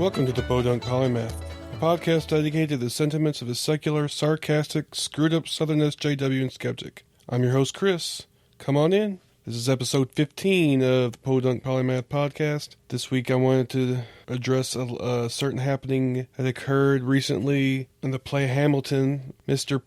Welcome to the Podunk Polymath, a podcast dedicated to the sentiments of a secular, sarcastic, screwed-up Southern SJW and skeptic. I'm your host, Chris. Come on in. This is episode 15 of the Podunk Polymath Podcast. This week I wanted to address a certain happening that occurred recently in the play Hamilton. Mr.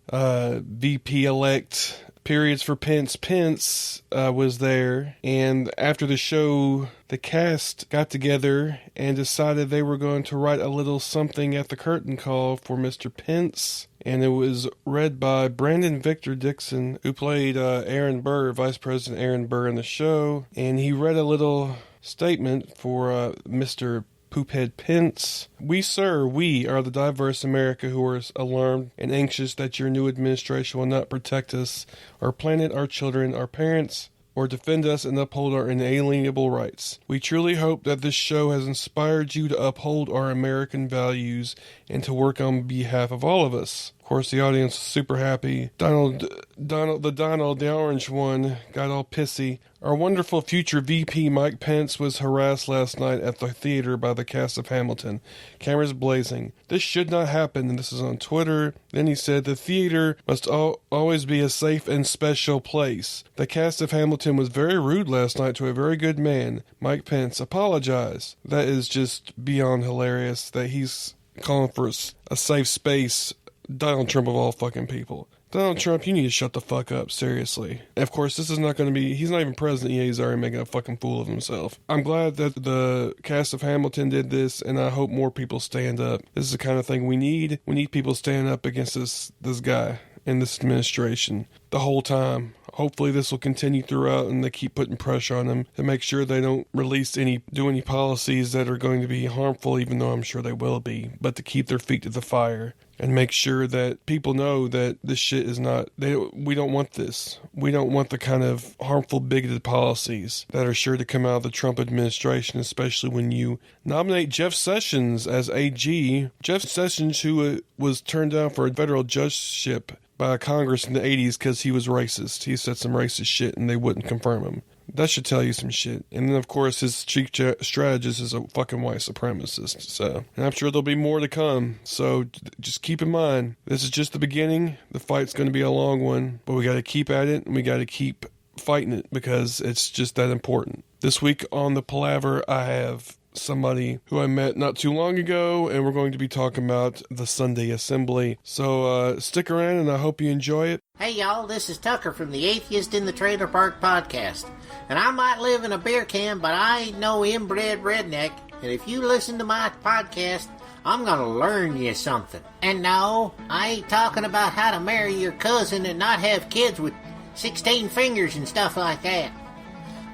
VP-elect... Periods for Pence was there, and after the show, the cast got together and decided they were going to write a little something at the curtain call for Mr. Pence, and it was read by Brandon Victor Dixon, who played Aaron Burr, Vice President Aaron Burr in the show, and he read a little statement for Mr. Poophead Pence. We are the diverse America who are alarmed and anxious that your new administration will not protect us, our planet, our children, our parents, or defend us and uphold our inalienable rights. We truly hope that this show has inspired you to uphold our American values and to work on behalf of all of us. Of course, the audience was super happy. Donald, the orange one, got all pissy. Our wonderful future VP Mike Pence was harassed last night at the theater by the cast of Hamilton. Cameras blazing. This should not happen, and this is on Twitter. Then he said, the theater must always be a safe and special place. The cast of Hamilton was very rude last night to a very good man. Mike Pence, apologize. That is just beyond hilarious that he's calling for a safe space. Donald Trump of all fucking people. Donald Trump, you need to shut the fuck up, seriously. Of course, this is not going to be... He's not even president yet, he's already making a fucking fool of himself. I'm glad that the cast of Hamilton did this, and I hope more people stand up. This is the kind of thing we need. We need people standing up against this guy and this administration the whole time. Hopefully this will continue throughout, and they keep putting pressure on them to make sure they don't do any policies that are going to be harmful, even though I'm sure they will be, but to keep their feet to the fire and make sure that people know that this shit is not... We don't want this. We don't want the kind of harmful, bigoted policies that are sure to come out of the Trump administration, especially when you nominate Jeff Sessions as AG. Jeff Sessions, who was turned down for a federal judgeship by Congress in the 80s because he was racist. He said some racist shit and they wouldn't confirm him. That should tell you some shit. And then, of course, his chief strategist is a fucking white supremacist. So, and I'm sure there'll be more to come. So, just keep in mind, this is just the beginning. The fight's going to be a long one, but we got to keep at it and we got to keep fighting it because it's just that important. This week on the Palaver, I have somebody who I met not too long ago, and we're going to be talking about the Sunday Assembly. So stick around, and I hope you enjoy it. Hey y'all, this is Tucker from the Atheist in the Trailer Park Podcast. And I might live in a beer can, but I ain't no inbred redneck. And if you listen to my podcast, I'm gonna learn you something. And no, I ain't talking about how to marry your cousin and not have kids with 16 fingers and stuff like that.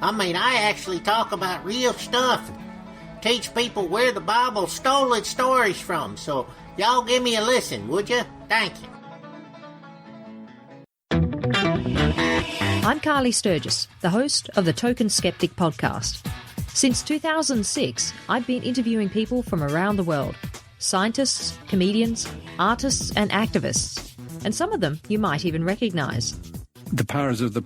I mean, I actually talk about real stuff. Teach people where the Bible stole its stories from. So, y'all give me a listen, would you? Thank you. I'm Carly Sturgis, the host of the Token Skeptic Podcast. Since 2006, I've been interviewing people from around the world. Scientists, comedians, artists, and activists. And some of them you might even recognize. The powers of the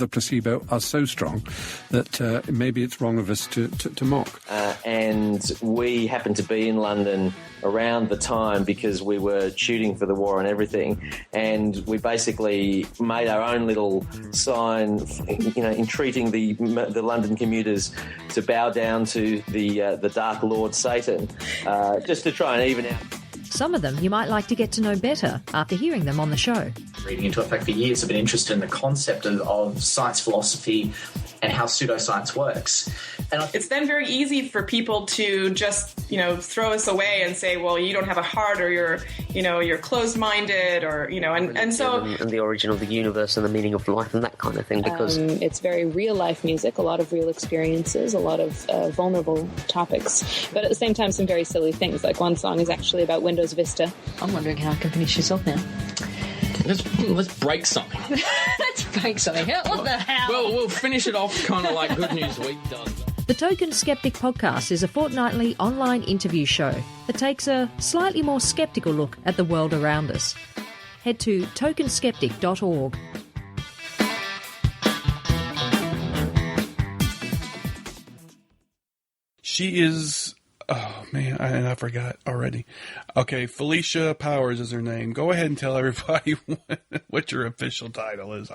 placebo are so strong that maybe it's wrong of us to mock. And we happened to be in London around the time because we were shooting for the war and everything, and we basically made our own little sign, entreating the London commuters to bow down to the Dark Lord Satan, just to try and even out. Some of them you might like to get to know better after hearing them on the show. Reading into it for years, I've been interested in the concept of science philosophy and how pseudoscience works. And it's then very easy for people to just, throw us away and say, well, you don't have a heart, or you're closed-minded, or, and so... And the origin of the universe and the meaning of life and that kind of thing, because... it's very real-life music, a lot of real experiences, a lot of vulnerable topics, but at the same time some very silly things. Like one song is actually about Windows Vista. I'm wondering how I can finish this off now. Let's break something. Let's break something. What the hell? Well, we'll finish it off kind of like Good News Week does. The Token Skeptic Podcast is a fortnightly online interview show that takes a slightly more skeptical look at the world around us. Head to tokenskeptic.org. She is Oh, man, I forgot already. Okay, Felicia Powers is her name. Go ahead and tell everybody what your official title is.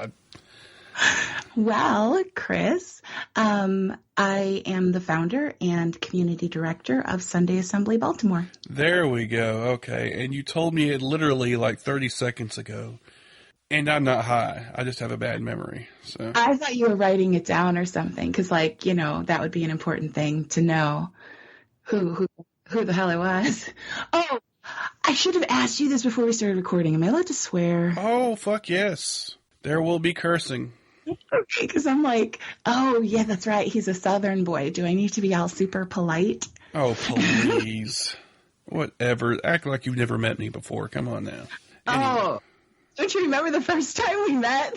Well, Chris, I am the founder and community director of Sunday Assembly Baltimore. There we go. Okay, and you told me it literally like 30 seconds ago. And I'm not high. I just have a bad memory. So I thought you were writing it down or something, because, like, you know, that would be an important thing to know who the hell it was. Oh, I should have asked you this before we started recording. Am I allowed to swear? Oh, fuck yes. There will be cursing. Okay, because I'm like, oh, yeah, that's right. He's a Southern boy. Do I need to be all super polite? Oh, please. Whatever. Act like you've never met me before. Come on now. Anyway. Oh, don't you remember the first time we met?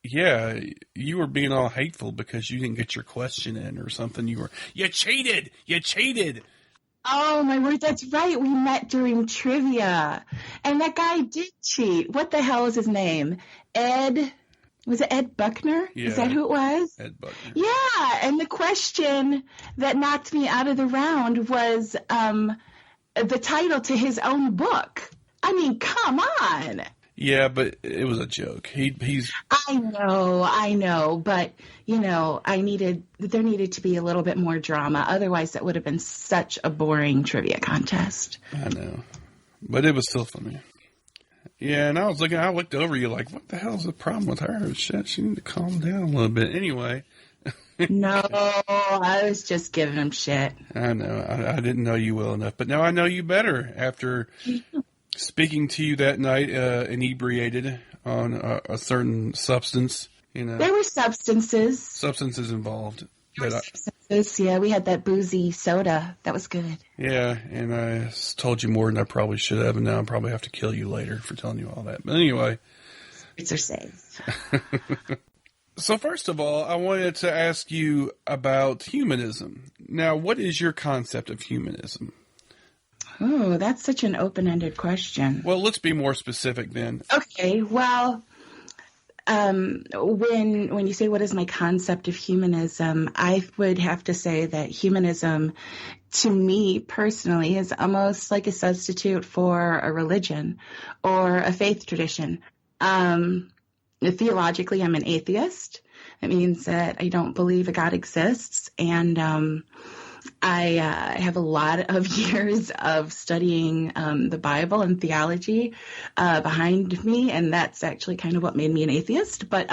Yeah, you were being all hateful because you didn't get your question in or something. You cheated! You cheated! Oh, my word, that's right. We met during trivia. And that guy did cheat. What the hell is his name? Ed? Was it Ed Buckner? Yeah. Is that who it was? Ed Buckner. Yeah, and the question that knocked me out of the round was the title to his own book. I mean, come on. Yeah, but it was a joke. He's. I know, but you know, there needed to be a little bit more drama. Otherwise, that would have been such a boring trivia contest. I know, but it was still funny. Yeah, and I looked over you like, what the hell's the problem with her? Shit, she need to calm down a little bit. Anyway. No, I was just giving him shit. I know. I didn't know you well enough, but now I know you better after speaking to you that night, inebriated on a certain substance. You know, there were substances involved. Yeah, we had that boozy soda. That was good. Yeah, and I told you more than I probably should have, and now I probably have to kill you later for telling you all that. But anyway. It's are safe. So first of all, I wanted to ask you about humanism. Now, what is your concept of humanism? Oh, that's such an open-ended question. Well, let's be more specific then. Okay, well, when you say what is my concept of humanism, I would have to say that humanism, to me personally, is almost like a substitute for a religion or a faith tradition. Theologically, I'm an atheist. It means that I don't believe a God exists, and I have a lot of years of studying the Bible and theology behind me, and that's actually kind of what made me an atheist. But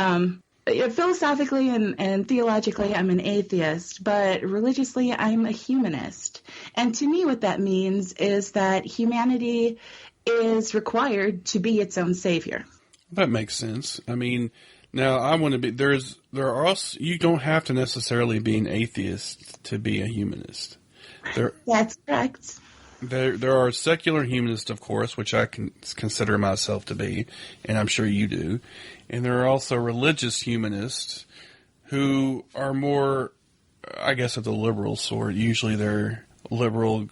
philosophically and theologically, I'm an atheist, but religiously, I'm a humanist. And to me, what that means is that humanity is required to be its own savior. That makes sense. I mean, now I want to be, there are also, you don't have to necessarily be an atheist to be a humanist. That's correct. There are secular humanists, of course, which I can consider myself to be, and I'm sure you do. And there are also religious humanists who are more, I guess, of the liberal sort. Usually they're liberal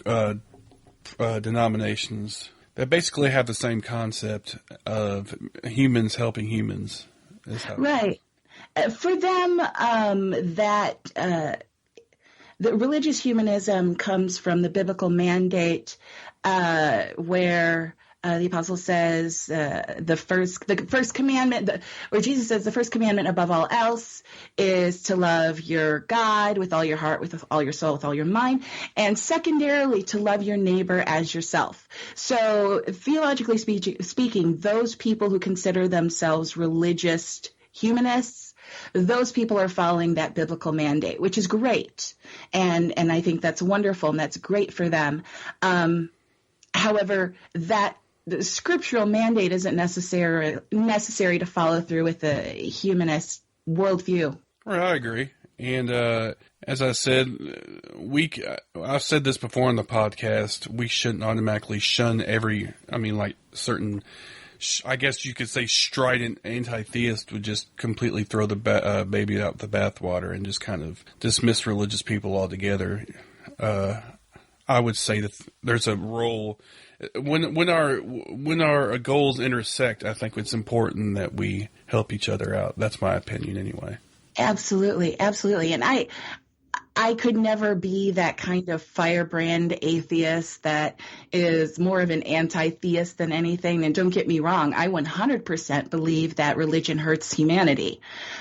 denominations that basically have the same concept of humans helping humans. Right. For them, the religious humanism comes from the biblical mandate where the apostle says the first commandment, or Jesus says the first commandment above all else is to love your God with all your heart, with all your soul, with all your mind, and secondarily to love your neighbor as yourself. So theologically speaking, those people who consider themselves religious humanists, those people are following that biblical mandate, which is great. And I think that's wonderful and that's great for them. However, the scriptural mandate isn't necessary to follow through with a humanist worldview. Right, I agree. And as I said, I've said this before on the podcast, we shouldn't automatically shun certain, I guess you could say strident anti-theist would just completely throw the baby out with the bathwater and just kind of dismiss religious people altogether. I would say that there's a role when our goals intersect. I think it's important that we help each other out. That's my opinion, anyway. Absolutely, and I could never be that kind of firebrand atheist that is more of an anti-theist than anything. And don't get me wrong, I 100% believe that religion hurts humanity.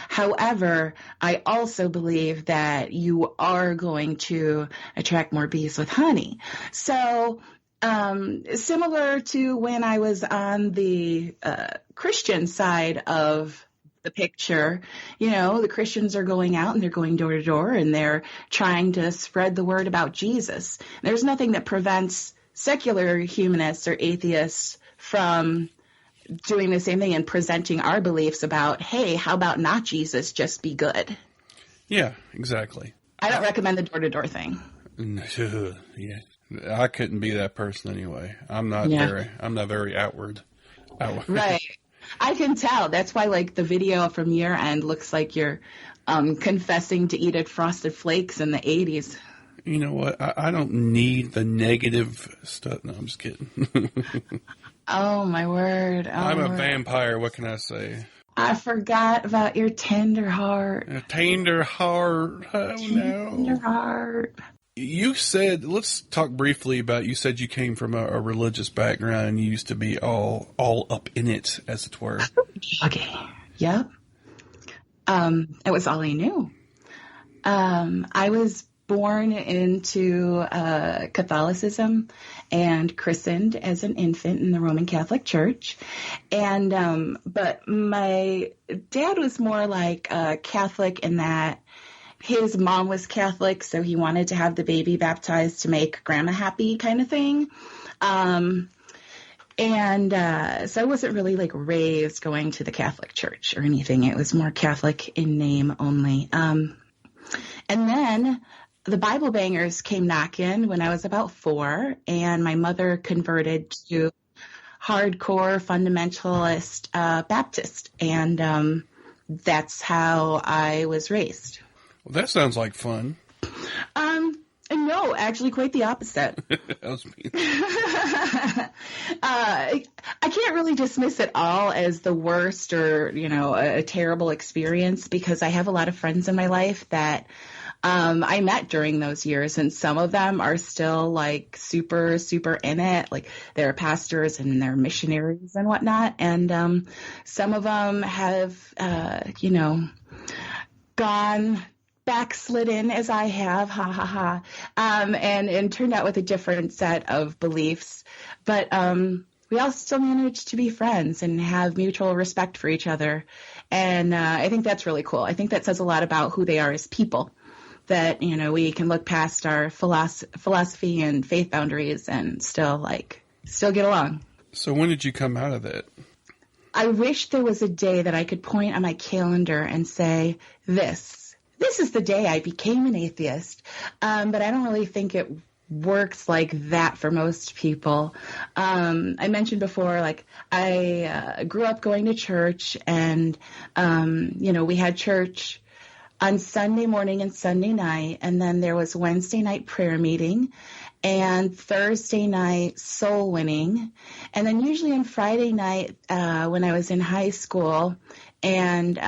However, I also believe that you are going to attract more bees with honey. So similar to when I was on the Christian side of the picture, the Christians are going out and they're going door to door and they're trying to spread the word about Jesus. There's nothing that prevents secular humanists or atheists from doing the same thing and presenting our beliefs about, hey, how about not Jesus, just be good. Yeah, exactly. I don't recommend the door to door thing. Yeah. I couldn't be that person anyway. I'm not very outward. Right. I can tell. That's why, like, the video from your end looks like you're confessing to eating Frosted Flakes in the 80s. You know what? I don't need the negative stuff. No, I'm just kidding. Oh, my word. I'm a vampire. What can I say? I forgot about your tender heart. A tender heart. Oh, no. Tender heart. You said, let's talk briefly about, you said you came from a religious background and you used to be all up in it, as it were. Okay. Yep. It was all I knew. I was born into Catholicism and christened as an infant in the Roman Catholic Church. And, but my dad was more like Catholic in that his mom was Catholic, so he wanted to have the baby baptized to make grandma happy kind of thing. So I wasn't really like raised going to the Catholic Church or anything. It was more Catholic in name only. And then the Bible Bangers came knocking when I was about 4, and my mother converted to hardcore fundamentalist Baptist. And that's how I was raised. Well, that sounds like fun. No, actually quite the opposite. That was me. I can't really dismiss it all as the worst or, a terrible experience, because I have a lot of friends in my life that I met during those years, and some of them are still like super, super in it. Like they're pastors and they're missionaries and whatnot. And some of them have, gone backslidden as I have, and turned out with a different set of beliefs. But we all still managed to be friends and have mutual respect for each other. And I think that's really cool. I think that says a lot about who they are as people, that, we can look past our philosophy and faith boundaries and still get along. So when did you come out of that? I wish there was a day that I could point on my calendar and say, this is the day I became an atheist. But I don't really think it works like that for most people. I mentioned before, like, I grew up going to church, and, we had church on Sunday morning and Sunday night, and then there was Wednesday night prayer meeting and Thursday night soul winning. And then usually on Friday night, when I was in high school, and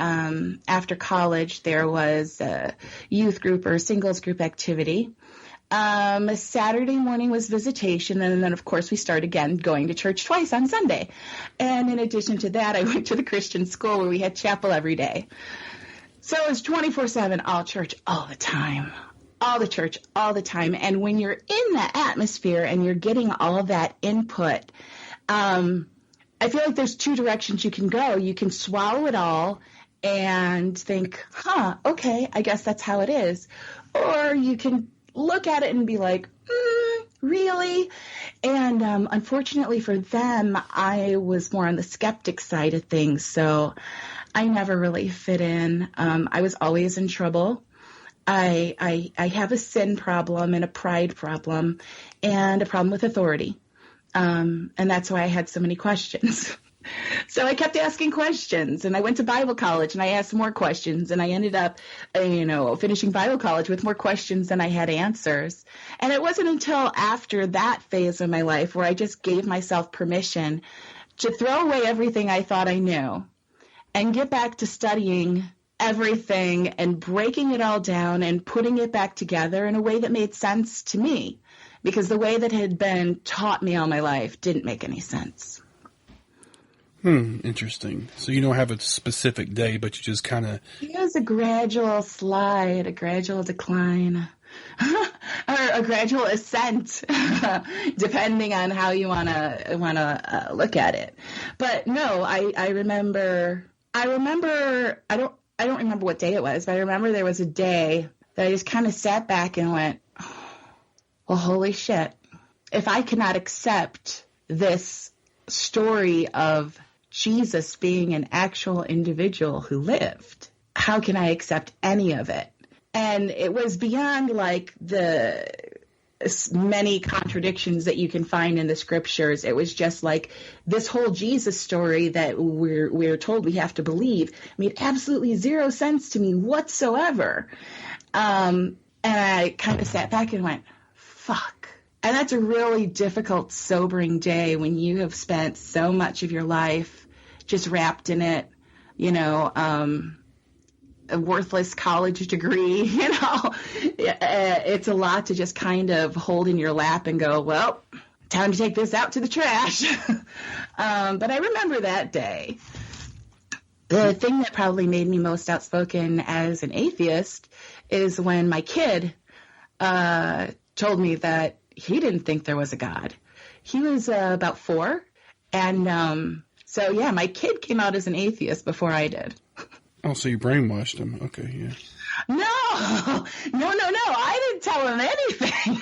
after college, there was a youth group or singles group activity. Saturday morning was visitation, and then, of course, we started again going to church twice on Sunday. And in addition to that, I went to the Christian school where we had chapel every day. So it was 24/7, all church, all the time. All the church, all the time. And when you're in that atmosphere and you're getting all of that input, I feel like there's 2 directions you can go. You can swallow it all and think, okay, I guess that's how it is. Or you can look at it and be like, really? And unfortunately for them, I was more on the skeptic side of things. So I never really fit in. I was always in trouble. I have a sin problem and a pride problem and a problem with authority. And that's why I had so many questions. So I kept asking questions, and I went to Bible college and I asked more questions, and I ended up, finishing Bible college with more questions than I had answers. And it wasn't until after that phase of my life where I just gave myself permission to throw away everything I thought I knew and get back to studying everything and breaking it all down and putting it back together in a way that made sense to me, because the way that had been taught me all my life didn't make any sense. Interesting. So you don't have a specific day, but you just kind of... It was a gradual slide, a gradual decline, or a gradual ascent, depending on how you want to look at it. But no, I remember. I don't remember what day it was, but I remember there was a day that I just kind of sat back and went, well, holy shit. If I cannot accept this story of Jesus being an actual individual who lived, how can I accept any of it? And it was beyond like the many contradictions that you can find in the scriptures. It was just like this whole Jesus story that we're told we have to believe made absolutely zero sense to me whatsoever. And I kind of sat back and went, fuck. And that's a really difficult, sobering day when you have spent so much of your life just wrapped in it, you know, a worthless college degree, you know. It's a lot to just kind of hold in your lap and go, well, time to take this out to the trash. But I remember that day. The thing that probably made me most outspoken as an atheist is when my kid told me that he didn't think there was a God. He was about 4. And so, yeah, my kid came out as an atheist before I did. Oh, so you brainwashed him. Okay, yeah. No. I didn't tell him anything.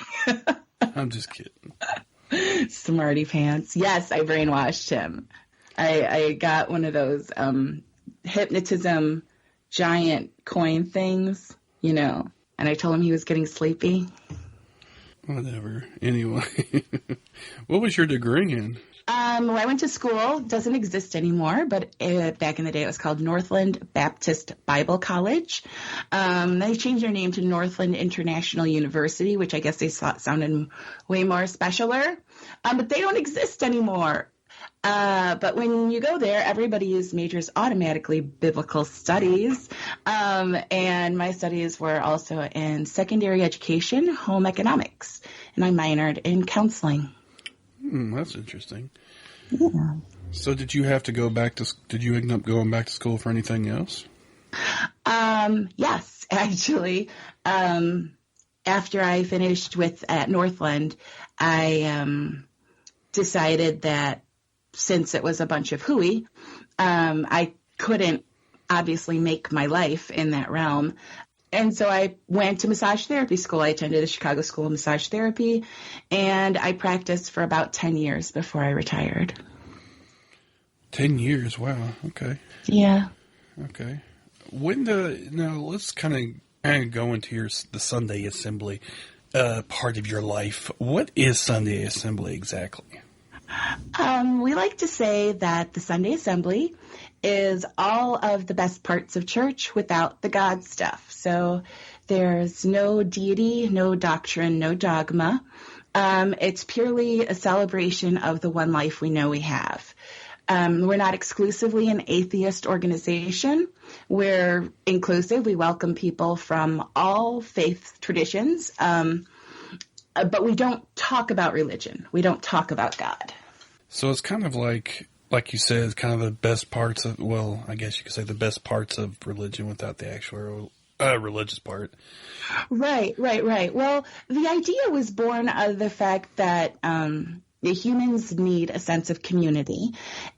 I'm just kidding. Smarty pants. Yes, I brainwashed him. I got one of those hypnotism giant coin things, you know, and I told him he was getting sleepy. Whatever. Anyway, what was your degree in? Where I went to school doesn't exist anymore, but back in the day it was called Northland Baptist Bible College. They changed their name to Northland International University, which I guess they thought sounded way more specialer. But they don't exist anymore. But when you go there, everybody's majors automatically biblical studies. And my studies were also in secondary education, home economics, and I minored in counseling. That's interesting. Yeah. So did you end up going back to school for anything else? Yes, actually. After I finished at Northland, I decided that since it was a bunch of hooey, I couldn't obviously make my life in that realm. And so I went to massage therapy school. I attended the Chicago School of Massage Therapy, and I practiced for about 10 years before I retired. 10 years? Wow. Okay. Yeah. Okay. Now let's kind of go into the Sunday Assembly part of your life. What is Sunday Assembly exactly? We like to say that the Sunday Assembly is all of the best parts of church without the God stuff. So there's no deity, no doctrine, no dogma. It's purely a celebration of the one life we know we have. We're not exclusively an atheist organization. We're inclusive. We welcome people from all faith traditions. But we don't talk about religion. We don't talk about God. So it's kind of like you said, it's kind of the best parts of, well, I guess you could say the best parts of religion without the actual religious part. Right. Well, the idea was born out of the fact that the humans need a sense of community.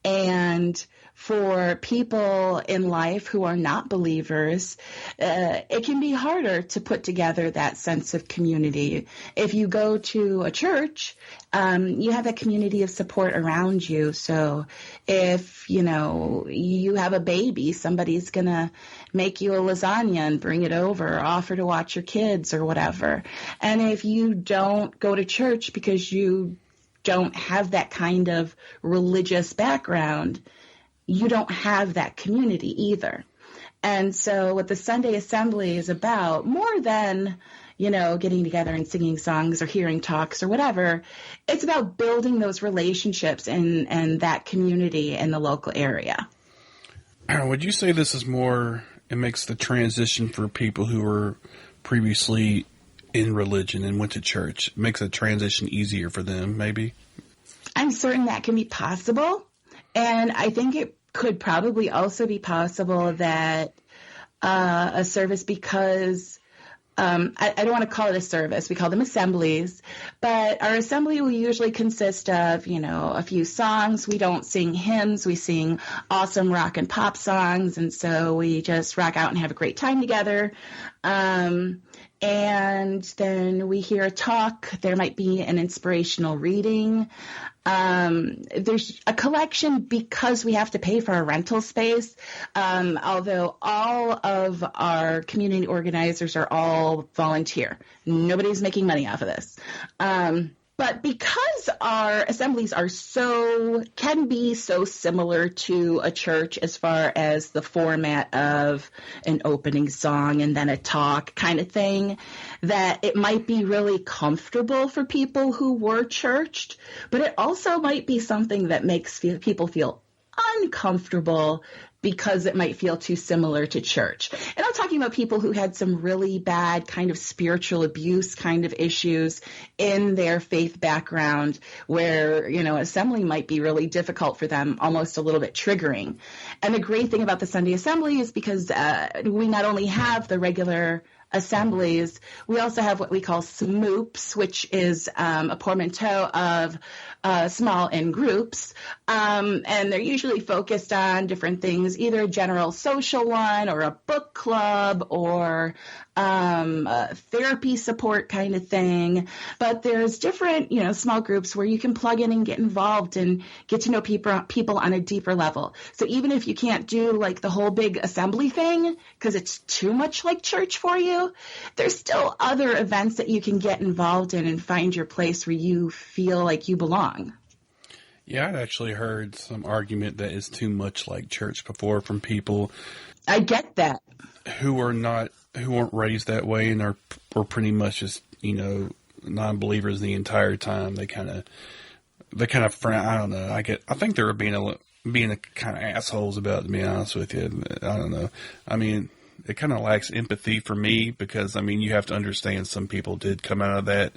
And for people in life who are not believers, it can be harder to put together that sense of community. If you go to a church, you have a community of support around you. So if, you have a baby, somebody's going to make you a lasagna and bring it over, or offer to watch your kids or whatever. And if you don't go to church because you don't have that kind of religious background, you don't have that community either. And so what the Sunday Assembly is about, more than, getting together and singing songs or hearing talks or whatever, it's about building those relationships and that community in the local area. Would you say this is more it makes the transition for people who were previously in religion and went to church. It makes the transition easier for them, maybe. I'm certain that can be possible. And I think it could probably also be possible that a service, because I don't want to call it a service. We call them assemblies. But our assembly will usually consist of, a few songs. We don't sing hymns. We sing awesome rock and pop songs. And so we just rock out and have a great time together. And then we hear a talk. There might be an inspirational reading. There's a collection because we have to pay for our rental space. Although all of our community organizers are all volunteer. Nobody's making money off of this. But because our assemblies can be so similar to a church as far as the format of an opening song and then a talk kind of thing, that it might be really comfortable for people who were churched, but it also might be something that makes people feel uncomfortable because it might feel too similar to church. And I'm talking about people who had some really bad kind of spiritual abuse kind of issues in their faith background where, assembly might be really difficult for them, almost a little bit triggering. And the great thing about the Sunday Assembly is because we not only have the regular assemblies, we also have what we call SMOOPs, which is a portmanteau of small in groups, and they're usually focused on different things, either a general social one or a book club or a therapy support kind of thing. But there's different, small groups where you can plug in and get involved and get to know people on a deeper level. So even if you can't do like the whole big assembly thing because it's too much like church for you, there's still other events that you can get involved in and find your place where you feel like you belong. Yeah, I'd actually heard some argument that is too much like church before from people. I get that. Who weren't raised that way and were pretty much just, non-believers the entire time. They kind of frown. I don't know. I think they were being a kind of assholes about it, to be honest with you. I don't know. I mean, it kind of lacks empathy for me because, you have to understand some people did come out of that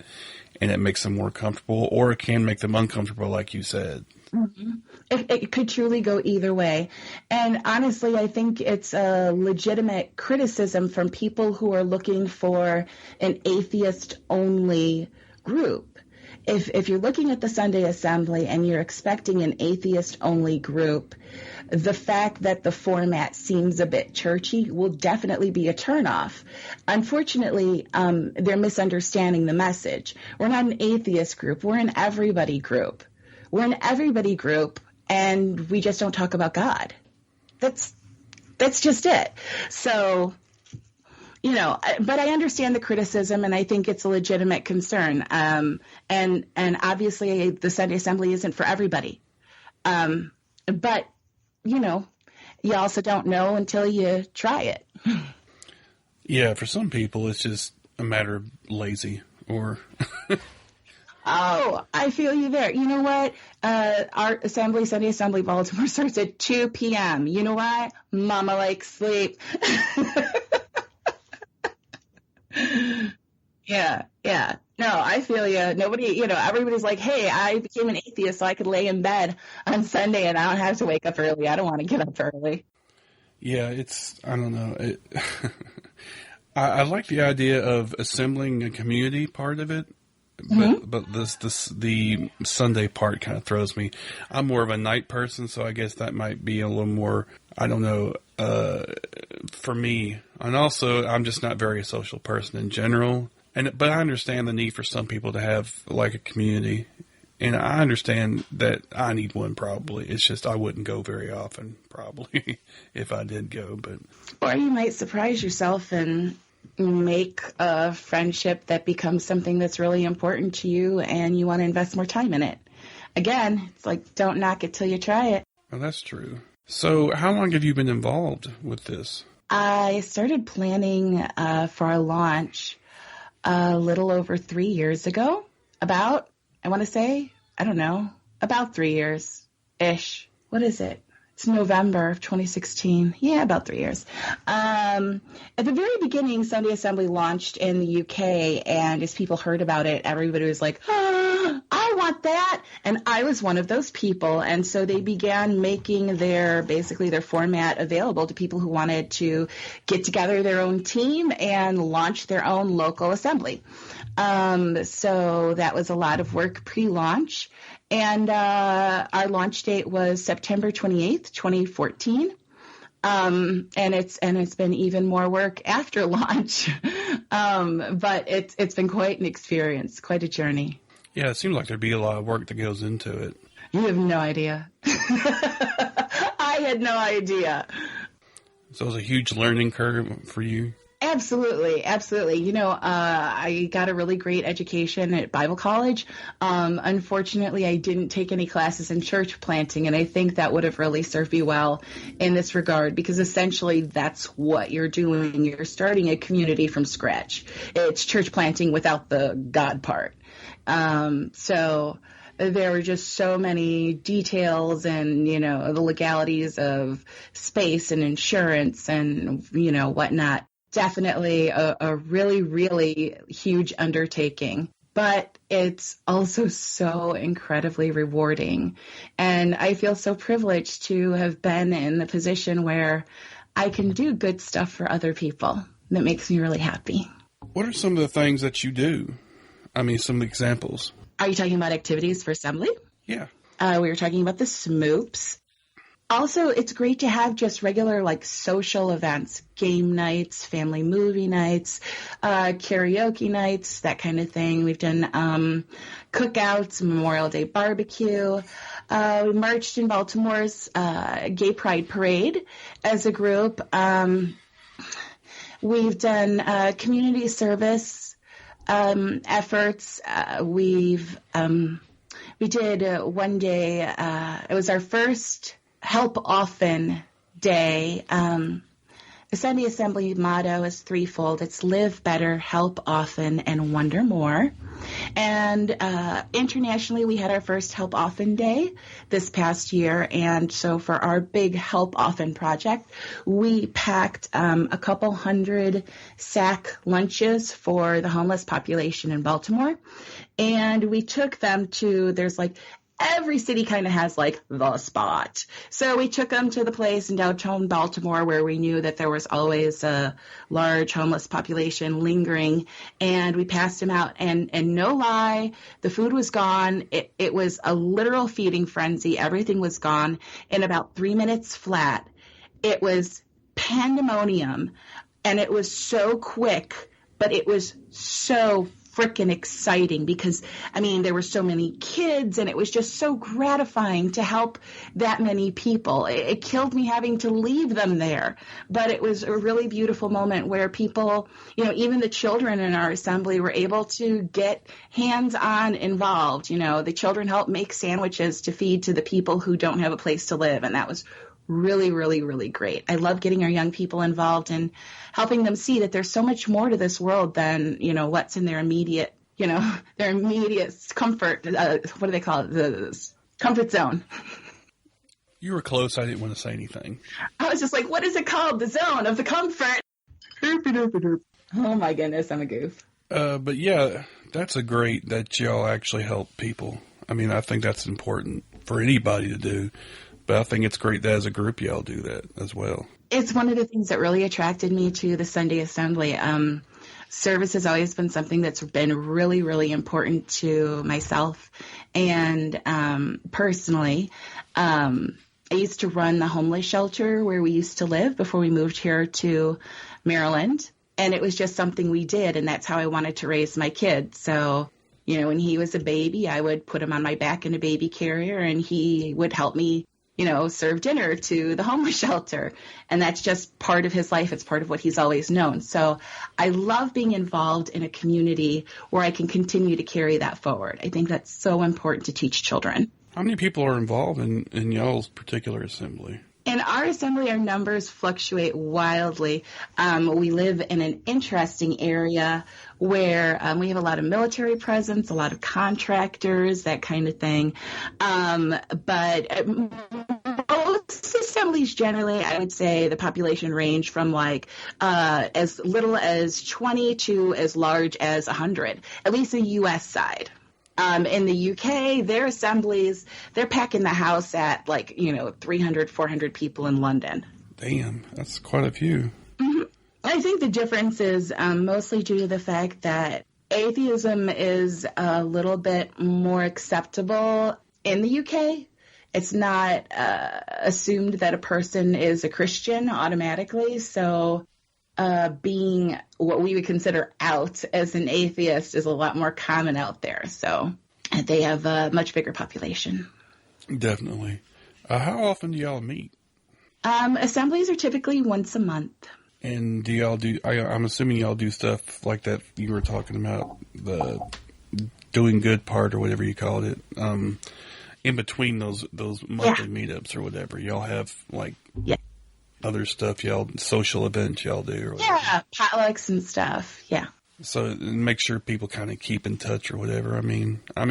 and it makes them more comfortable, or it can make them uncomfortable, like you said. Mm-hmm. It could truly go either way. And honestly, I think it's a legitimate criticism from people who are looking for an atheist-only group. If you're looking at the Sunday Assembly and you're expecting an atheist-only group, the fact that the format seems a bit churchy will definitely be a turnoff. Unfortunately, they're misunderstanding the message. We're not an atheist group. We're an everybody group. We're an everybody group, and we just don't talk about God. That's just it. So, but I understand the criticism, and I think it's a legitimate concern. And obviously, the Sunday Assembly isn't for everybody. But, you also don't know until you try it. Yeah, for some people, it's just a matter of lazy or... Oh, I feel you there. You know what? Our assembly, Sunday Assembly Baltimore, starts at 2 p.m. You know what? Mama likes sleep. Yeah. No, I feel you. Nobody, everybody's like, hey, I became an atheist so I could lay in bed on Sunday and I don't have to wake up early. I don't want to get up early. Yeah, I don't know. I like the idea of assembling a community part of it. But the Sunday part kind of throws me. I'm more of a night person, so I guess that might be a little more, I don't know, for me. And also, I'm just not very a social person in general. But I understand the need for some people to have like a community. And I understand that I need one probably. It's just I wouldn't go very often probably if I did go. But or you might surprise yourself and make a friendship that becomes something that's really important to you and you want to invest more time in it. Again, it's like, don't knock it till you try it. Well, that's true. So how long have you been involved with this? I started planning for our launch a little over 3 years ago. About 3 years-ish. What is it? It's November of 2016. Yeah, about 3 years. At the very beginning, Sunday Assembly launched in the UK, and as people heard about it, everybody was like, I want that. And I was one of those people. And so they began making their format available to people who wanted to get together their own team and launch their own local assembly. So that was a lot of work pre-launch. And our launch date was September 28th, 2014. And it's been even more work after launch. But it's been quite an experience, quite a journey. Yeah, it seems like there'd be a lot of work that goes into it. You have no idea. I had no idea. So it was a huge learning curve for you? Absolutely, absolutely. You know, I got a really great education at Bible college. Unfortunately, I didn't take any classes in church planting, and I think that would have really served me well in this regard, because essentially that's what you're doing. You're starting a community from scratch. It's church planting without the God part. So there were just so many details and, you know, the legalities of space and insurance and, you know, whatnot. Definitely a really, really huge undertaking, but it's also so incredibly rewarding. And I feel so privileged to have been in the position where I can do good stuff for other people. That makes me really happy. What are some of the things that you do? I mean, some examples. Are you talking about activities for assembly? Yeah. We were talking about the smoops. Also, it's great to have just regular, like, social events, game nights, family movie nights, karaoke nights, that kind of thing. We've done cookouts, Memorial Day barbecue. We marched in Baltimore's Gay Pride Parade as a group. We've done community service efforts. We did one day, it was our first Help Often Day. The Sunday Assembly motto is threefold. It's live better, help often, and wonder more. And internationally, we had our first Help Often Day this past year. And so for our big Help Often project, we packed a couple hundred sack lunches for the homeless population in Baltimore. And we took them to, every city kind of has like the spot. So we took them to the place in downtown Baltimore where we knew that there was always a large homeless population lingering, and we passed them out. And no lie, the food was gone. It was a literal feeding frenzy. Everything was gone in about 3 minutes flat. It was pandemonium, and it was so quick, but it was so freaking exciting because, I mean, there were so many kids, and it was just so gratifying to help that many people. It killed me having to leave them there, but it was a really beautiful moment where people, you know, even the children in our assembly were able to get hands-on involved. You know, the children helped make sandwiches to feed to the people who don't have a place to live, and that was really, really, really great. I love getting our young people involved and helping them see that there's so much more to this world than, you know, what's in their immediate, their immediate comfort. What do they call it? The comfort zone. You were close. I didn't want to say anything. I was just like, what is it called? The zone of the comfort. Oh my goodness, I'm a goof. But yeah, that's a great that y'all actually help people. I mean, I think that's important for anybody to do. But I think it's great that as a group y'all do that as well. It's one of the things that really attracted me to the Sunday Assembly. Service has always been something that's been really, really important to myself. And personally, I used to run the homeless shelter where we used to live before we moved here to Maryland. And it was just something we did, and that's how I wanted to raise my kid. So, you know, when he was a baby, I would put him on my back in a baby carrier, and he would help me, serve dinner to the homeless shelter. And that's just part of his life. It's part of what he's always known. So I love being involved in a community where I can continue to carry that forward. I think that's so important to teach children. How many people are involved in y'all's particular assembly? In our assembly, our numbers fluctuate wildly. We live in an interesting area where we have a lot of military presence, a lot of contractors, that kind of thing. But most assemblies generally, I would say the population range from like as little as 20 to as large as 100, at least the U.S. side. In the UK, their assemblies, they're packing the house at 300, 400 people in London. Damn, that's quite a few. Mm-hmm. I think the difference is mostly due to the fact that atheism is a little bit more acceptable in the UK. It's not assumed that a person is a Christian automatically, so being what we would consider out as an atheist is a lot more common out there. So they have a much bigger population. Definitely. How often do y'all meet? Assemblies are typically once a month. And do y'all do, I'm assuming y'all do stuff like that you were talking about, the doing good part or whatever you called it, in between those monthly meetups or whatever. Y'all have other stuff, social events y'all do? Or whatever. Yeah, potlucks and stuff, yeah. So make sure people kind of keep in touch or whatever. I mean, I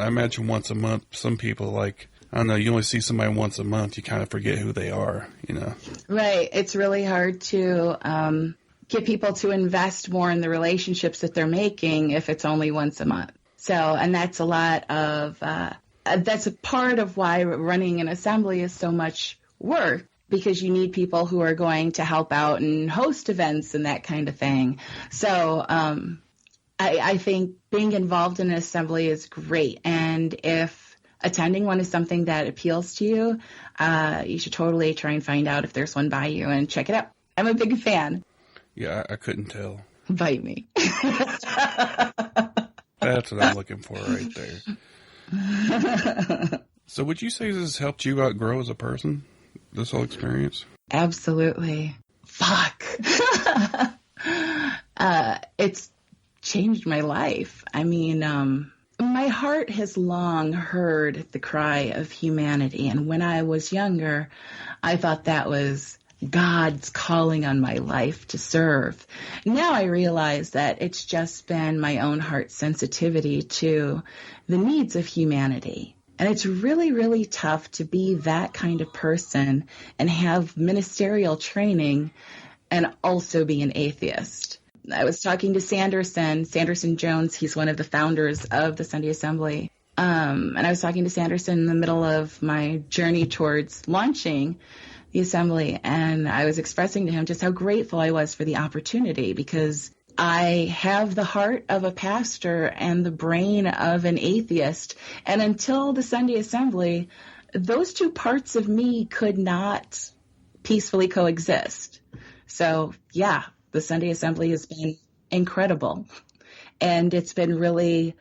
imagine once a month, some people I don't know, you only see somebody once a month, you kind of forget who they are, Right. It's really hard to get people to invest more in the relationships that they're making if it's only once a month. So, and that's a lot of, that's a part of why running an assembly is so much work, because you need people who are going to help out and host events and that kind of thing. So I think being involved in an assembly is great. And if attending one is something that appeals to you, you should totally try and find out if there's one by you and check it out. I'm a big fan. Yeah, I couldn't tell. Bite me. That's what I'm looking for right there. So would you say this has helped you outgrow as a person, this whole experience? Absolutely. Fuck. It's changed my life. I mean, my heart has long heard the cry of humanity, and when I was younger, I thought that was God's calling on my life to serve. Now I realize that it's just been my own heart sensitivity to the needs of humanity. And it's really, really tough to be that kind of person and have ministerial training and also be an atheist. I was talking to Sanderson Jones. He's one of the founders of the Sunday Assembly. And I was talking to Sanderson in the middle of my journey towards launching the assembly. And I was expressing to him just how grateful I was for the opportunity, because I have the heart of a pastor and the brain of an atheist. And until the Sunday Assembly, those two parts of me could not peacefully coexist. So, yeah, the Sunday Assembly has been incredible. And it's been really,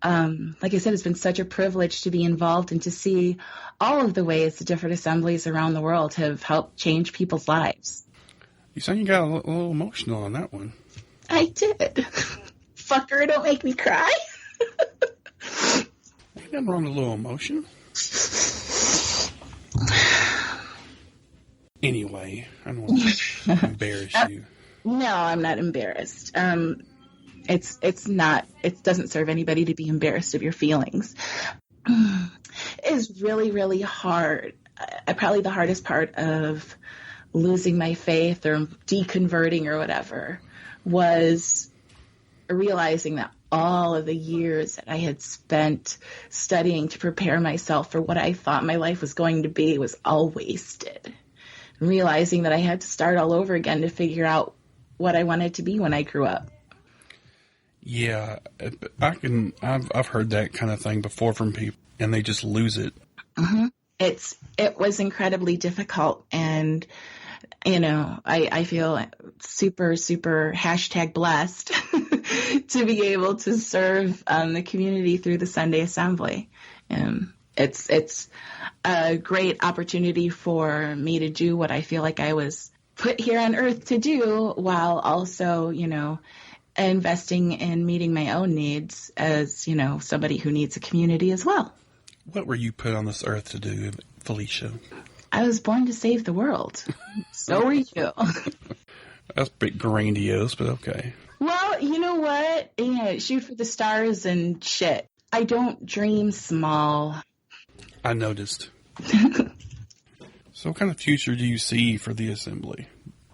like I said, it's been such a privilege to be involved and to see all of the ways the different assemblies around the world have helped change people's lives. You sound you got a little emotional on that one. I did. Fucker, don't make me cry. Ain't nothing wrong with a little emotion. Anyway, I don't want to embarrass you. No, I'm not embarrassed. It doesn't serve anybody to be embarrassed of your feelings. It is really, really hard. Probably the hardest part of losing my faith or deconverting or whatever was realizing that all of the years that I had spent studying to prepare myself for what I thought my life was going to be was all wasted. Realizing that I had to start all over again to figure out what I wanted to be when I grew up. Yeah, I've heard that kind of thing before from people, and they just lose it. Mm-hmm. It was incredibly difficult, and I feel super, super #blessed to be able to serve the community through the Sunday Assembly. It's a great opportunity for me to do what I feel like I was put here on earth to do, while also, investing in meeting my own needs as, somebody who needs a community as well. What were you put on this earth to do, Felicia? I was born to save the world. So were you. That's a bit grandiose, but okay. Well, you know what? Shoot for the stars and shit. I don't dream small. I noticed. So what kind of future do you see for the assembly?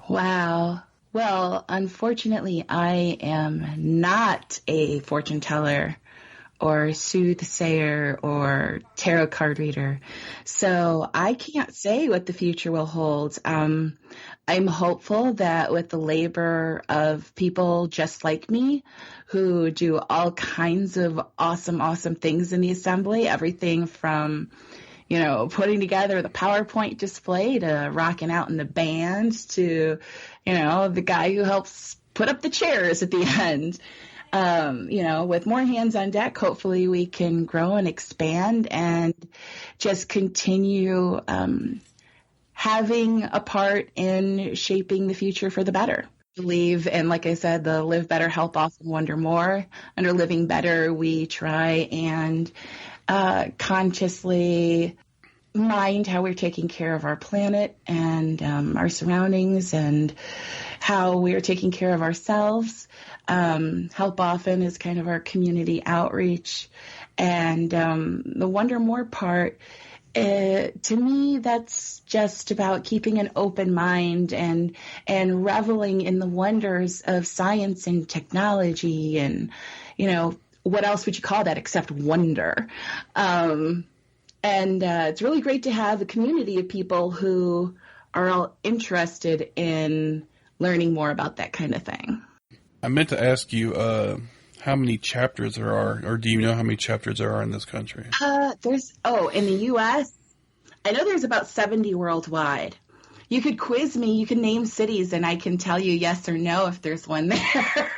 Wow. Well, unfortunately, I am not a fortune teller or soothsayer or tarot card reader. So I can't say what the future will hold. I'm hopeful that with the labor of people just like me who do all kinds of awesome things in the assembly, everything from, putting together the PowerPoint display to rocking out in the band to, the guy who helps put up the chairs at the end. With more hands on deck, hopefully we can grow and expand and just continue having a part in shaping the future for the better. Believe, and like I said, the live better, help often, wonder more. Under living better, we try and consciously mind how we're taking care of our planet and our surroundings and how we're taking care of ourselves. Help often is kind of our community outreach. And the wonder more part, to me, that's just about keeping an open mind and reveling in the wonders of science and technology and, what else would you call that except wonder? And it's really great to have a community of people who are all interested in learning more about that kind of thing. I meant to ask you how many chapters there are, or do you know how many chapters there are in this country? In the U.S., I know there's about 70 worldwide. You could quiz me, you can name cities, and I can tell you yes or no if there's one there.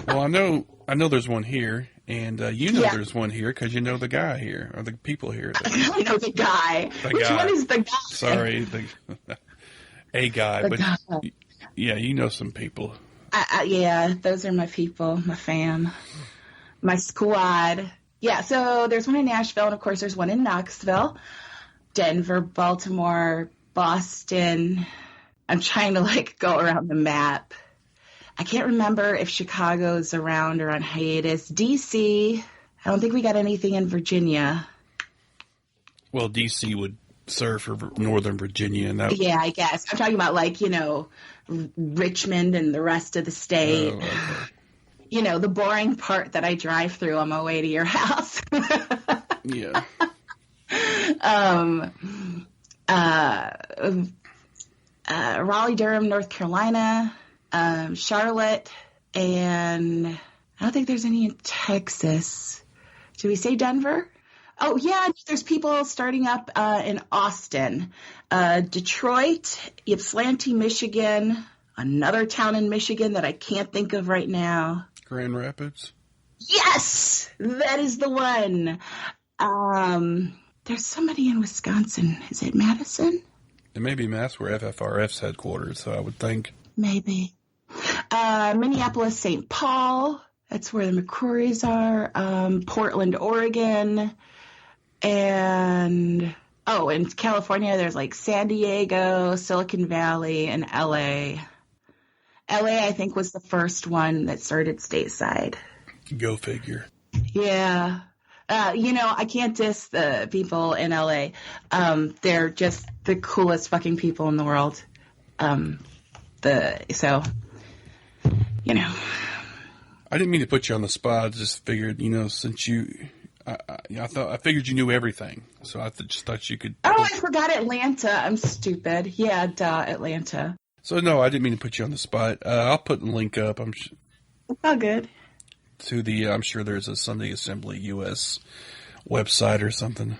Well, I know there's one here, and there's one here because you know the guy here, or the people here. I know the guy. Which one is the guy? Sorry, a guy, but guy. Yeah, you know some people. Yeah, those are my people, my fam, my squad. Yeah, so there's one in Nashville, and of course there's one in Knoxville, Denver, Baltimore, Boston. I'm trying to go around the map. I can't remember if Chicago's around or on hiatus. DC, I don't think we got anything in Virginia. Well, DC would serve for Northern Virginia. And that yeah, I guess. I'm talking about Richmond and the rest of the state. Oh, okay. The boring part that I drive through on my way to your house. Yeah. Raleigh, Durham, North Carolina, Charlotte, and I don't think there's any in Texas. Did we say Denver? Oh, yeah, there's people starting up in Austin, Detroit, Ypsilanti, Michigan, another town in Michigan that I can't think of right now. Grand Rapids? Yes! That is the one. There's somebody in Wisconsin. Is it Madison? It may be Mass where FFRF's headquarters, so I would think. Maybe. Minneapolis, St. Paul. That's where the McCrorys are. Portland, Oregon. And, in California, there's San Diego, Silicon Valley, and LA. LA, I think, was the first one that started stateside. Go figure. Yeah. I can't diss the people in LA. They're just the coolest fucking people in the world. I didn't mean to put you on the spot. I just figured, since I figured you knew everything, so I just thought you could. Oh, I forgot Atlanta. I'm stupid. Yeah, Atlanta. So no, I didn't mean to put you on the spot. I'll put a link up. It's all good. I'm sure there's a Sunday Assembly US website or something.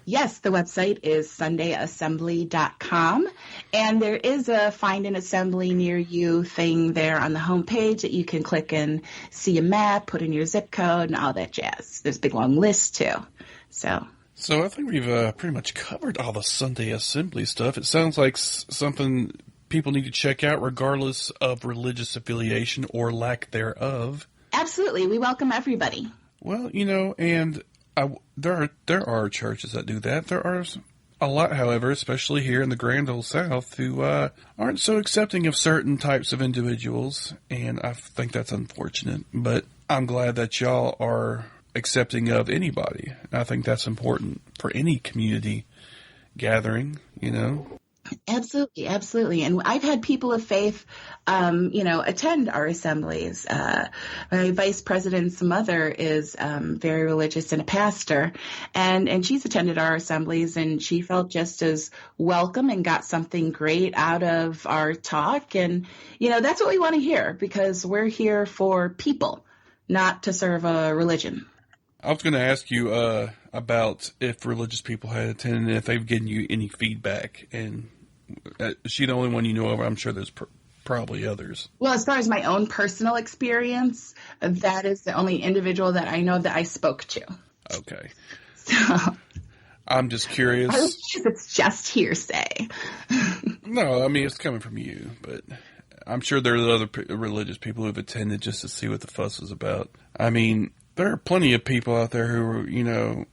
Yes, the website is sundayassembly.com, and there is a Find an Assembly Near You thing there on the homepage that you can click and see a map, put in your zip code, and all that jazz. There's a big long list, too. So I think we've pretty much covered all the Sunday Assembly stuff. It sounds like something people need to check out regardless of religious affiliation or lack thereof. Absolutely. We welcome everybody. Well, and there are churches that do that. There are a lot, however, especially here in the Grand Old South, who aren't so accepting of certain types of individuals, and I think that's unfortunate. But I'm glad that y'all are accepting of anybody. I think that's important for any community, gathering, you know? Absolutely, absolutely. And I've had people of faith, attend our assemblies. My vice president's mother is very religious and a pastor, and she's attended our assemblies, and she felt just as welcome and got something great out of our talk. And, that's what we want to hear, because we're here for people, not to serve a religion. I was going to ask you about if religious people had attended and if they've given you any feedback. And is she the only one you know of? I'm sure there's probably others. Well, as far as my own personal experience, that is the only individual that I know that I spoke to. Okay. So I'm just curious. I guess it's just hearsay. No, I mean, it's coming from you, but I'm sure there are other religious people who have attended just to see what the fuss is about. I mean, there are plenty of people out there who,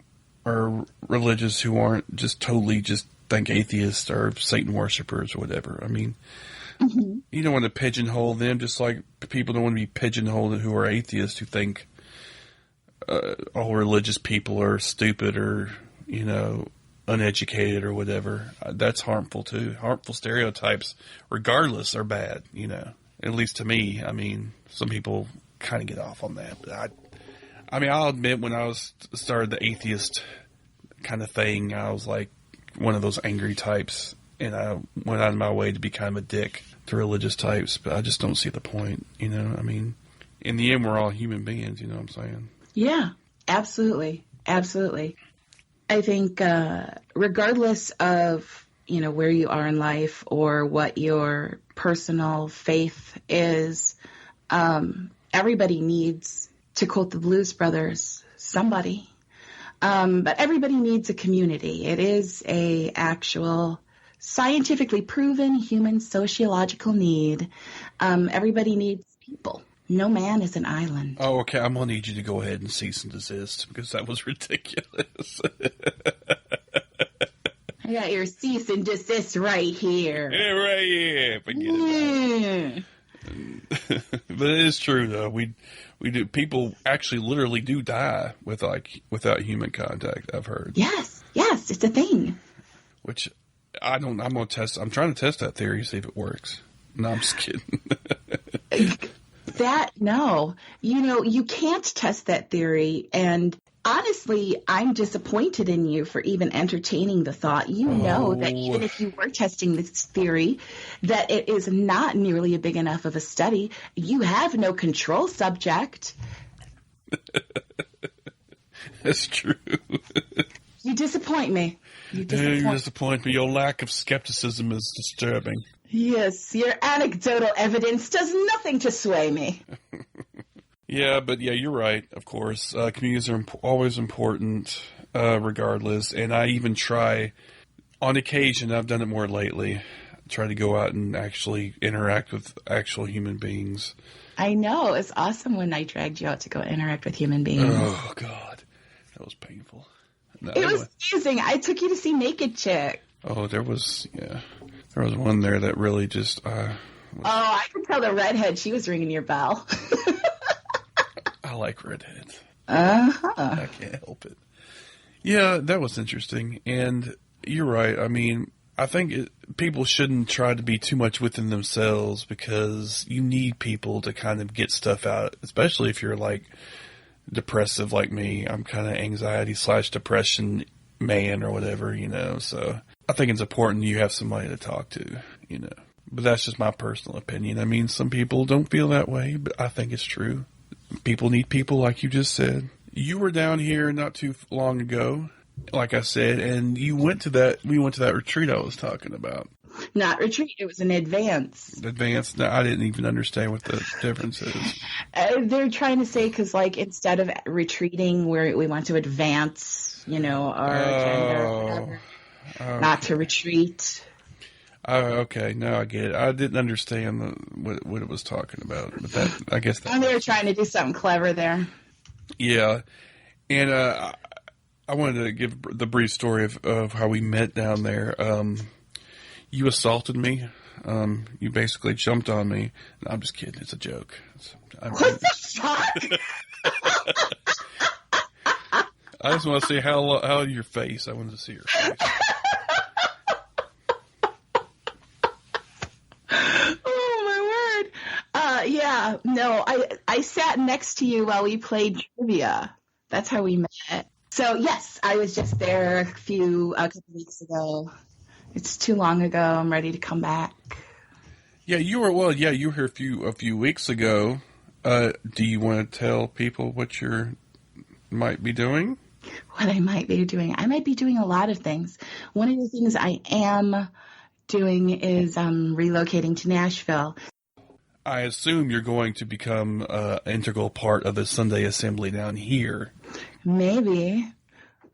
are religious who aren't just totally just think atheists or Satan worshipers or whatever. I mean, you don't want to pigeonhole them, just like people don't want to be pigeonholed who are atheists who think all religious people are stupid or, uneducated or whatever. That's harmful too. Harmful stereotypes, regardless, are bad, at least to me. I mean, some people kind of get off on that, but I'll admit when I started the atheist kind of thing, I was like one of those angry types, and I went out of my way to be kind of a dick to religious types, but I just don't see the point, I mean, in the end, we're all human beings, you know what I'm saying? Yeah, absolutely. Absolutely. I think regardless of, where you are in life or what your personal faith is, everybody needs, to quote the Blues Brothers, somebody. But everybody needs a community. It is a actual scientifically proven human sociological need. Everybody needs people. No man is an island. Oh, okay. I'm going to need you to go ahead and cease and desist because that was ridiculous. I got your cease and desist right here. Yeah, right here. Forget it. But it is true, though. We do. People actually literally do die without human contact, I've heard. Yes, it's a thing. Which I'm trying to test that theory, see if it works. No, I'm just kidding. No. You can't test that theory, and honestly, I'm disappointed in you for even entertaining the thought. You know that even if you were testing this theory, that it is not nearly big enough of a study. You have no control subject. That's true. You disappoint me. You disappoint me. Your lack of skepticism is disturbing. Yes, your anecdotal evidence does nothing to sway me. Yeah, you're right, of course. Communities are always important, regardless. And I even try, on occasion, I've done it more lately, try to go out and actually interact with actual human beings. I know. It's awesome when I dragged you out to go interact with human beings. Oh, God. That was painful. No, it was amazing. I took you to see Naked Chick. Oh, there was one there that really just... I could tell the redhead. She was ringing your bell. I like redheads. Uh-huh. I can't help it. Yeah, that was interesting. And you're right. I mean, I think people shouldn't try to be too much within themselves because you need people to kind of get stuff out, especially if you're like depressive like me. I'm kind of anxiety/depression man or whatever, so I think it's important you have somebody to talk to, but that's just my personal opinion. I mean, some people don't feel that way, but I think it's true. People need people, like you just said. You were down here not too long ago, like I said, and we went to that retreat I was talking about. Not retreat, it was an advance. Advance? No, I didn't even understand what the difference is. They're trying to say, because instead of retreating, we want to advance, our agenda or whatever. Okay. Not to retreat. Okay, now I get it. I didn't understand what it was talking about, but I guess that. They were trying to do something clever there. Yeah, and I wanted to give the brief story of how we met down there. You assaulted me. You basically jumped on me. No, I'm just kidding. It's a joke. What the fuck? I just want to see how your face. I wanted to see your face. Yeah, no, I sat next to you while we played trivia. That's how we met. So yes, I was just there a couple weeks ago. It's too long ago. I'm ready to come back. Yeah, you were here a few weeks ago. Do you want to tell people what you might be doing? What I might be doing? I might be doing a lot of things. One of the things I am doing is relocating to Nashville. I assume you're going to become an integral part of the Sunday Assembly down here. Maybe.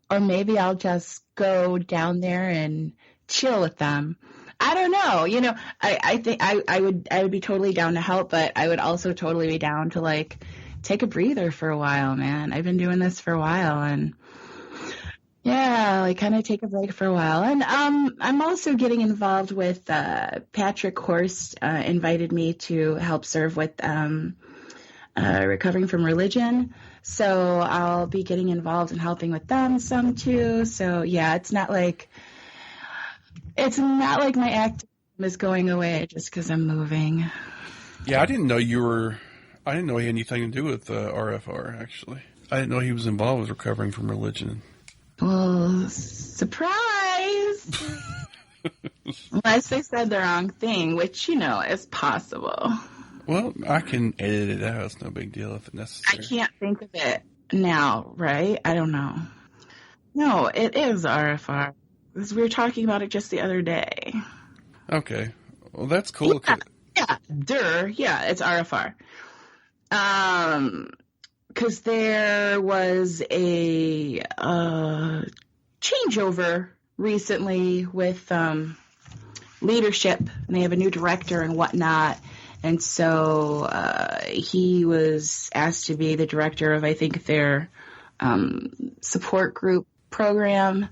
Or maybe I'll just go down there and chill with them. I don't know. You know, I think I would be totally down to help, but I would also totally be down to, like, take a breather for a while, man. I've been doing this for a while, and yeah, like kind of take a break for a while. And I'm also getting involved with Patrick Horst invited me to help serve with recovering from religion. So I'll be getting involved and helping with them some too. So yeah, it's not like my activism is going away just because I'm moving. Yeah, I didn't know he had anything to do with RFR, actually. I didn't know he was involved with recovering from religion. Well, surprise! Unless they said the wrong thing, which, you know, is possible. Well, I can edit it out. It's no big deal if it's necessary. I can't think of it now, right? I don't know. No, it is RFR. Because we were talking about it just the other day. Okay. Well, that's cool. Yeah, it's RFR. Because there was a changeover recently with leadership, and they have a new director and whatnot. And so he was asked to be the director of, I think, their support group program.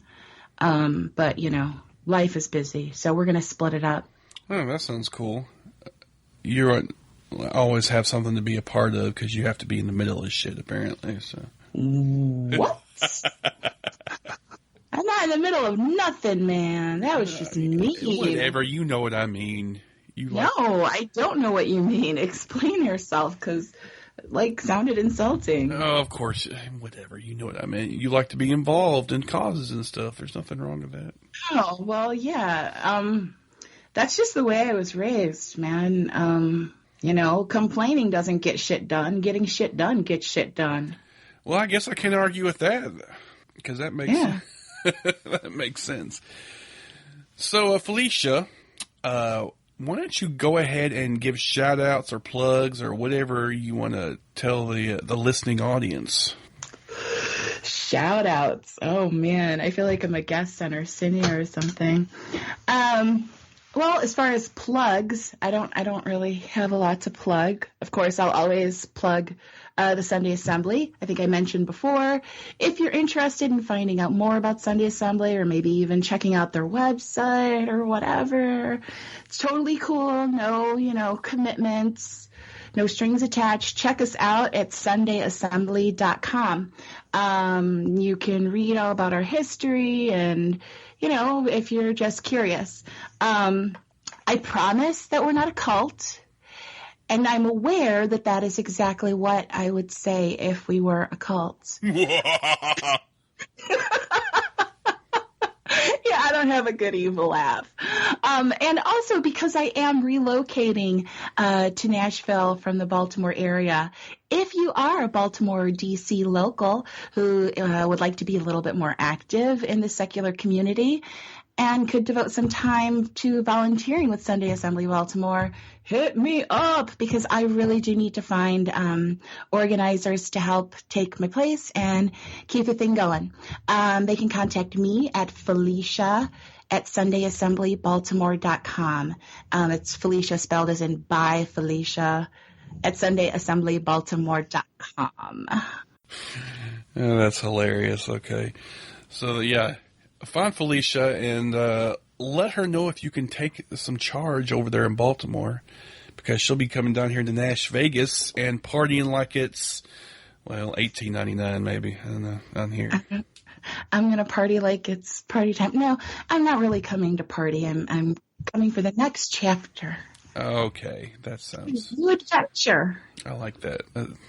But, you know, life is busy, so we're going to split it up. Oh, that sounds cool. You always have something to be a part of because you have to be in the middle of shit, apparently. So. What? I'm not in the middle of nothing, man. That was just me. Whatever, you know what I mean. No, I don't know what you mean. Explain yourself, because, like, sounded insulting. Oh, of course. Whatever, you know what I mean. You like to be involved in causes and stuff. There's nothing wrong with that. Oh, well, yeah. That's just the way I was raised, man. You know, complaining doesn't get shit done. Getting shit done gets shit done. Well, I guess I can't argue with that, because that makes that makes sense. So, Felicia, why don't you go ahead and give shout-outs or plugs or whatever you want to tell the listening audience? Shout-outs. Oh, man. I feel like I'm a guest on Arsenio or something. Well, as far as plugs, I don't really have a lot to plug. Of course, I'll always plug the Sunday Assembly. I think I mentioned before. If you're interested in finding out more about Sunday Assembly, or maybe even checking out their website or whatever, it's totally cool. No, commitments, no strings attached. Check us out at sundayassembly.com. You can read all about our history and, if you're just curious. I promise that we're not a cult, and I'm aware that that is exactly what I would say if we were a cult. Yeah, I don't have a good evil laugh. And also because I am relocating to Nashville from the Baltimore area, if you are a Baltimore or D.C. local who would like to be a little bit more active in the secular community and could devote some time to volunteering with Sunday Assembly Baltimore, hit me up, because I really do need to find organizers to help take my place and keep the thing going. They can contact me at Felicia at sundayassemblybaltimore.com. It's Felicia spelled as in by Felicia at sundayassemblybaltimore.com. Oh, that's hilarious. Okay. So, yeah. Find Felicia and let her know if you can take some charge over there in Baltimore, because she'll be coming down here to Nash Vegas and partying like it's, $18.99 maybe. I don't know, down here. I'm going to party like it's party time. No, I'm not really coming to party. I'm coming for the next chapter. Okay, that sounds... New adventure. I like that.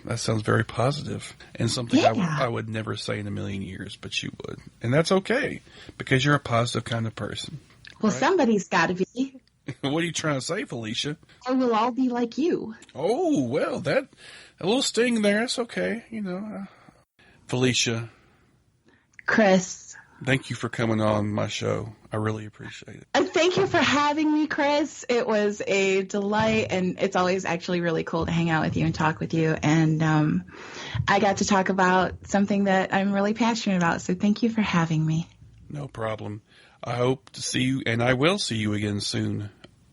That sounds very positive. And something I would never say in a million years, but you would. And that's okay, because you're a positive kind of person. Well, right? Somebody's got to be. What are you trying to say, Felicia? Or we'll all be like you. Oh, well, a little sting there. That's okay, Felicia. Chris. Thank you for coming on my show. I really appreciate it. And thank you for having me, Chris. It was a delight, and it's always actually really cool to hang out with you and talk with you. And I got to talk about something that I'm really passionate about, so thank you for having me. No problem. I hope to see you, and I will see you again soon.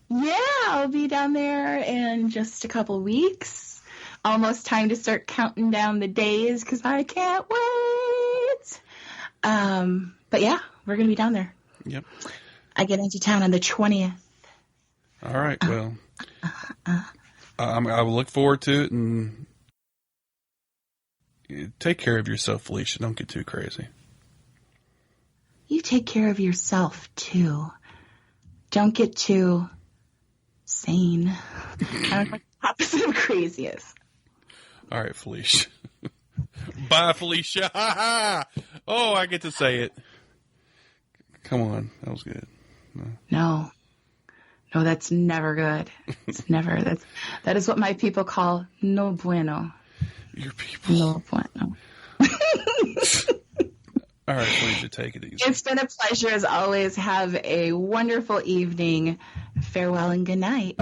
Yeah, I'll be down there in just a couple weeks. Almost time to start counting down the days, because I can't wait. But yeah, we're going to be down there. Yep. I get into town on the 20th. All right, well, I will look forward to it, and take care of yourself, Felicia. Don't get too crazy. You take care of yourself, too. Don't get too sane. I don't know what the opposite of crazy is. All right, Felicia. Bye, Felicia. Oh, I get to say it. Come on. That was good. No, that's never good. It's never. That is what my people call no bueno. Your people. No bueno. All right, Felicia, take it easy. It's been a pleasure as always. Have a wonderful evening. Farewell and good night.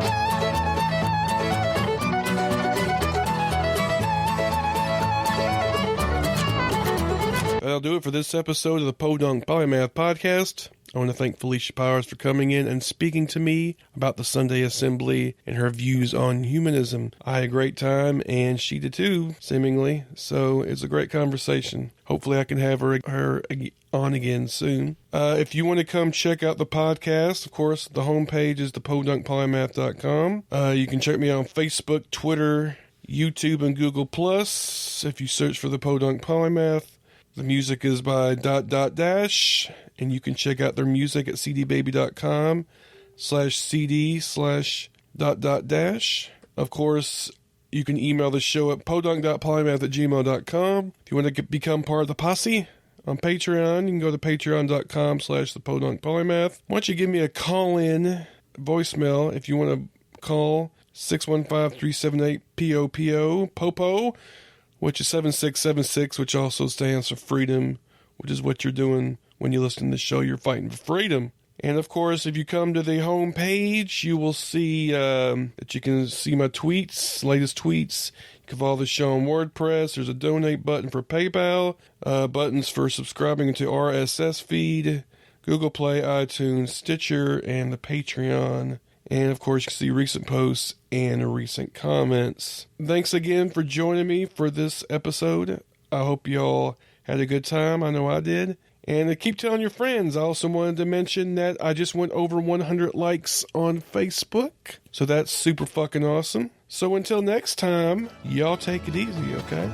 That'll do it for this episode of the Podunk Polymath Podcast. I want to thank Felicia Powers for coming in and speaking to me about the Sunday Assembly and her views on humanism. I had a great time, and she did too, seemingly. So it's a great conversation. Hopefully I can have her on again soon. If you want to come check out the podcast, of course, the homepage is thepodunkpolymath.com. You can check me out on Facebook, Twitter, YouTube, and Google+. If you search for the Podunk Polymath. The music is by ... and you can check out their music at cdbaby.com/cd/... Of course, you can email the show at podunk.polymath@gmail.com. If you want to become part of the posse on Patreon, you can go to patreon.com/thepodunkpolymath. Why don't you give me a call-in voicemail if you want to call 615-378-POPO, POPO, which is 7676, which also stands for freedom, which is what you're doing when you listen to the show. You're fighting for freedom. And, of course, if you come to the home page, you will see that you can see my tweets, latest tweets. You can follow the show on WordPress. There's a donate button for PayPal, buttons for subscribing to RSS feed, Google Play, iTunes, Stitcher, and the Patreon. And, of course, you can see recent posts and recent comments. Thanks again for joining me for this episode. I hope you all had a good time. I know I did. And keep telling your friends. I also wanted to mention that I just went over 100 likes on Facebook. So that's super fucking awesome. So until next time, y'all take it easy, okay?